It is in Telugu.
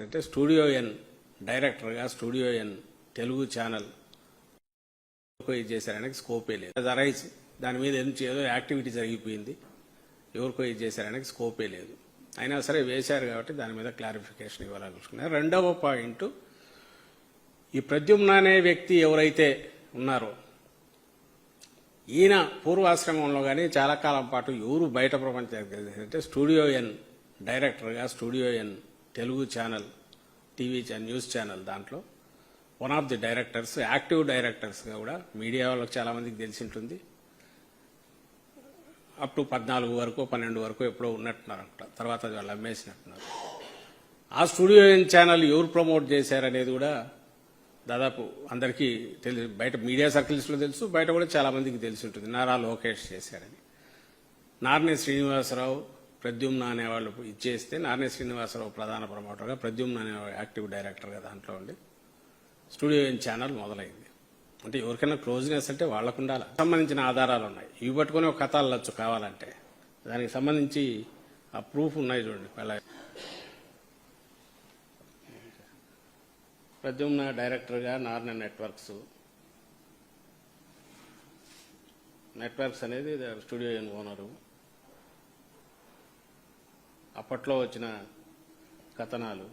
అంటే స్టూడియో ఎన్ డైరెక్టర్గా స్టూడియో ఎన్ తెలుగు ఛానల్ ఇది చేశారనేది స్కోపే లేదు. రైస్ దాని మీద ఏదో యాక్టివిటీ జరిగిపోయింది, ఎవరికో ఇది చేశారనేది స్కోపే లేదు. అయినా సరే వేశారు కాబట్టి దాని మీద క్లారిఫికేషన్ ఇవ్వాలనుకుంటున్నారు. రెండవ పాయింట్, ఈ ప్రద్యుమ్న అనే వ్యక్తి ఎవరైతే ఉన్నారో ఈయన పూర్వాశ్రమంలో కానీ చాలా కాలం పాటు ఎవరు బయట ప్రపంచానికి అంటే స్టూడియో ఎన్ డైరెక్టర్గా studio N Telugu channel TV news channel దాంట్లో one of the directors, active డైరెక్టర్స్గా కూడా మీడియా వాళ్ళకి చాలా మందికి తెలిసి ఉంటుంది. అప్ టు 14 వరకు 12 వరకు ఎప్పుడో ఉన్నట్టున్నారు అక్కడ, తర్వాత వాళ్ళు అమ్మేసినట్టున్నారు. ఆ స్టూడియో ఎన్ ఛానల్ ఎవరు ప్రమోట్ చేశారనేది కూడా దాదాపు అందరికీ తెలుసు. బయట మీడియా సర్కిల్స్లో తెలుసు, బయట కూడా చాలా మందికి తెలిసి ఉంటుంది. నారా లోకేష్ చేశారని. నార్నే శ్రీనివాసరావు, ప్రద్యుమ్న అనేవాళ్ళు ఇచ్చేస్తే నార్నే శ్రీనివాసరావు ప్రధాన ప్రమోటర్గా, ప్రద్యుమ్న అనే యాక్టివ్ డైరెక్టర్గా దాంట్లో ఉండి స్టూడియో ఎన్ ఛానల్ మొదలైంది. అంటే ఎవరికైనా క్లోజ్నెస్ అంటే వాళ్ళకు ఉండాలి. సంబంధించిన ఆధారాలు ఉన్నాయి, ఇవి పట్టుకుని ఒక కథ అల్లొచ్చు కావాలంటే. దానికి సంబంధించి ఆ ప్రూఫ్ ఉన్నాయి చూడండి. ప్రద్యుమ్న డైరెక్టర్గా నార్నే నెట్వర్క్స్ అనేది స్టూడియో ఎన్ ఓనరు. అప్పట్లో వచ్చిన కథనాలు